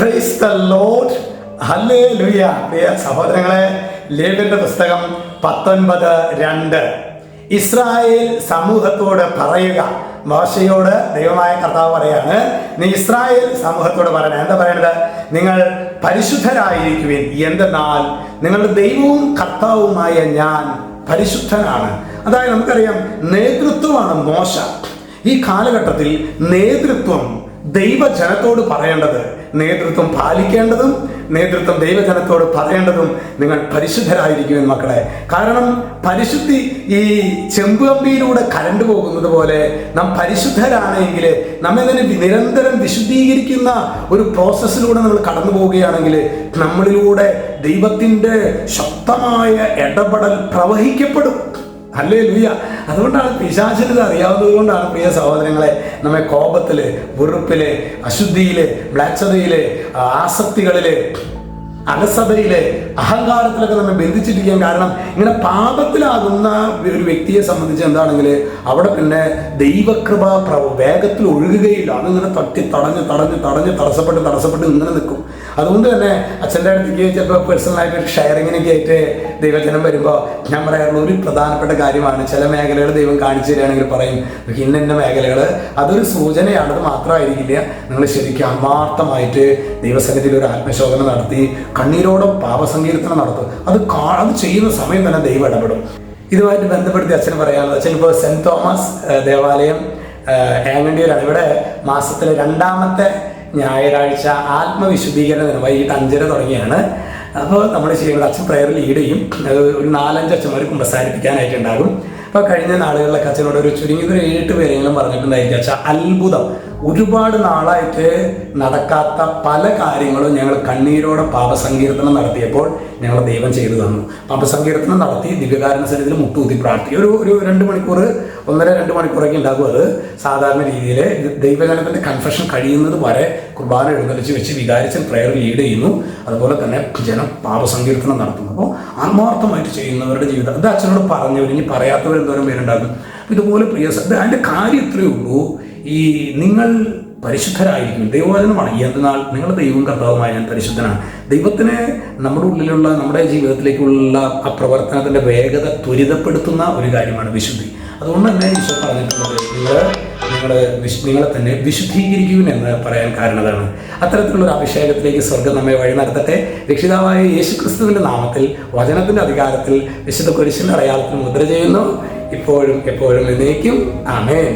Praise the Lord. Hallelujah. പ്രിയ സഹോദരങ്ങളെ, ലേവ്യരുടെ പുസ്തകം 19:2 Israel സമൂഹത്തോട് പറയുക. മോശയോട് ദൈവമായ കർത്താവ് പറയാണ്, നീ ഇസ്രായേൽ സമൂഹത്തോട് പറയണേ. എന്താ പറയണത്? നിങ്ങൾ പരിശുദ്ധരായിരിക്കുവിൻ, എന്തെന്നാൽ നിങ്ങളുടെ ദൈവവും കർത്താവുമായ ഞാൻ പരിശുദ്ധനാണ്. അതായത് നമുക്കറിയാം, നേതൃത്വമാണ് മോശ. ഈ കാലഘട്ടത്തിൽ നേതൃത്വം ദൈവജനത്തോട് പറയേണ്ടത്, നേതൃത്വം പാലിക്കേണ്ടതും നേതൃത്വം ദൈവജനത്തോട് പറയേണ്ടതും നിങ്ങൾ പരിശുദ്ധരായിരിക്കുമെന്ന് മക്കളെ. കാരണം പരിശുദ്ധി ഈ ചെമ്പുകമ്പിയിലൂടെ കരണ്ട് പോകുന്നത് പോലെ നാം പരിശുദ്ധരാണെങ്കിൽ, നമ്മെ തന്നെ നിരന്തരം വിശുദ്ധീകരിക്കുന്ന ഒരു പ്രോസസ്സിലൂടെ നമ്മൾ കടന്നു പോവുകയാണെങ്കിൽ നമ്മളിലൂടെ ദൈവത്തിൻ്റെ ശക്തമായ ഇടപെടൽ പ്രവഹിക്കപ്പെടും. ഹല്ലേലൂയ. അതുകൊണ്ടാണ് പിശാചിനത് അറിയാവുന്നത് കൊണ്ടാണ് പ്രിയ സഹോദരങ്ങളെ നമ്മെ കോപത്തില്, വെറുപ്പില്, അശുദ്ധിയില്, മ്ലേച്ഛതയില്, ആസക്തികളില്, അലസതയില്, അഹങ്കാരത്തിലൊക്കെ നമ്മെ ബന്ധിച്ചിരിക്കാൻ കാരണം ഇങ്ങനെ പാപത്തിലാകുന്ന ഒരു വ്യക്തിയെ സംബന്ധിച്ച് എന്താണെങ്കിൽ അവിടെ പിന്നെ ദൈവകൃപ വേഗത്തിൽ ഒഴുകുകയില്ല. അതിങ്ങനെ തടഞ്ഞ് തടസ്സപ്പെട്ട് ഇങ്ങനെ നിൽക്കും. അതുകൊണ്ട് തന്നെ അച്ഛൻ്റെ അടുത്തേക്ക് ചിലപ്പോൾ പേഴ്സണലായിട്ട് ഒരു ഷെയറിങ്ങിനൊക്കെ ആയിട്ട് ദൈവജനം വരുമ്പോൾ ഞാൻ പറയാറുള്ള ഒരു പ്രധാനപ്പെട്ട കാര്യമാണ്, ചില മേഖലകൾ ദൈവം കാണിച്ചു തരികയാണെങ്കിൽ പറയും ഇന്ന മേഖലകൾ, അതൊരു സൂചനയാണത് മാത്രമായിരിക്കില്ല. നിങ്ങൾ ശരിക്കും ആത്മാർത്ഥമായിട്ട് ദൈവസന്നിധിയിൽ ഒരു ആത്മശോധന നടത്തി കണ്ണീരോടെ പാപസങ്കീർത്തനം നടത്തും. അത് ചെയ്യുന്ന സമയം തന്നെ ദൈവം ഇടപെടും. ഇതുമായിട്ട് ബന്ധപ്പെടുത്തി അച്ഛന് പറയാനുള്ളത്, അച്ഛൻ ഇപ്പോൾ സെൻറ്റ് തോമസ് ദേവാലയം ഏങ്ങണ്ടിയൂരാണ്. ഇവിടെ മാസത്തിലെ 2ാമത്തെ ഞായറാഴ്ച ആത്മവിശുദ്ധീകരണ ദിനം വൈകിട്ട് 5:30 തുടങ്ങിയാണ്. അപ്പോൾ നമ്മൾ ചെയ്യുന്നത് അച്ഛൻ പ്രയർ ലീഡ് ചെയ്യും. ഒരു 4-5 അച്ഛന്മാർ കുമ്പസാരിപ്പിക്കാനായിട്ടുണ്ടാകും. അപ്പോൾ കഴിഞ്ഞ നാളുകളിലൊക്കെ അച്ഛനോട് ഒരു ചുരുങ്ങിയത് 7-8 പേരെങ്കിലും പറഞ്ഞിട്ടുണ്ടായിരിക്കും, അച്ഛൻ അത്ഭുതം, ഒരുപാട് നാളായിട്ട് നടക്കാത്ത പല കാര്യങ്ങളും ഞങ്ങൾ കണ്ണീരോടെ പാപസങ്കീർത്തനം നടത്തിയപ്പോൾ ഞങ്ങൾ ദൈവം ചെയ്തു തന്നു. പാപസങ്കീർത്തനം നടത്തി ദിവ്യകാരുണ്യ സന്നിധിയിൽ മുട്ടുകുത്തി പ്രാർത്ഥിക്കും. ഒരു 2 മണിക്കൂർ, 1.5-2 മണിക്കൂറൊക്കെ ഉണ്ടാകും. അത് സാധാരണ രീതിയിൽ ദൈവജനത്തിൻ്റെ കൺഫെഷൻ കഴിയുന്നത് വരെ കുർബാന എഴുന്നള്ളിച്ച് വെച്ച് വികാരിച്ചൻ പ്രയർ ലീഡ് ചെയ്യുന്നു. അതുപോലെ തന്നെ ജനം പാപസങ്കീർത്തനം നടത്തുന്നു. അപ്പോൾ ആത്മാർത്ഥമായിട്ട് ചെയ്യുന്നവരുടെ ജീവിതം, അത് അച്ഛനോട് പറഞ്ഞവർ, ഇനി പറയാത്തവരെന്തോരം പേരുണ്ടാകും. ഇതുപോലെ പ്രിയ അതിൻ്റെ കാര്യം ഇത്രയേ ഉള്ളൂ, ഈ നിങ്ങൾ പരിശുദ്ധരായിരിക്കും. ദൈവവചനമാണ്, എന്നാൽ നിങ്ങളുടെ ദൈവവും കർത്താവുമായ ഞാൻ പരിശുദ്ധനാണ്. ദൈവത്തിന് നമ്മുടെ ഉള്ളിലുള്ള, നമ്മുടെ ജീവിതത്തിലേക്കുള്ള ആ പ്രവർത്തനത്തിൻ്റെ വേഗത ത്വരിതപ്പെടുത്തുന്ന ഒരു കാര്യമാണ് വിശുദ്ധി. അതുകൊണ്ട് തന്നെ ഈശോ പറഞ്ഞിട്ടുള്ളത് നിങ്ങളെ തന്നെ വിശുദ്ധീകരിക്കുമെന്ന് പറയാൻ കാരണതാണ്. അത്തരത്തിലുള്ള ഒരു അഭിഷേകത്തിലേക്ക് സ്വർഗം നമ്മെ വഴി നടത്തട്ടെ. രക്ഷിതാവായ യേശുക്രിസ്തുവിൻ്റെ നാമത്തിൽ, വചനത്തിൻ്റെ അധികാരത്തിൽ, വിശുദ്ധ കുരിശിൻ്റെ അടയാളത്തിൽ മുദ്ര ചെയ്യുന്നു, ഇപ്പോഴും എപ്പോഴും എന്നേക്കും. ആമേൻ.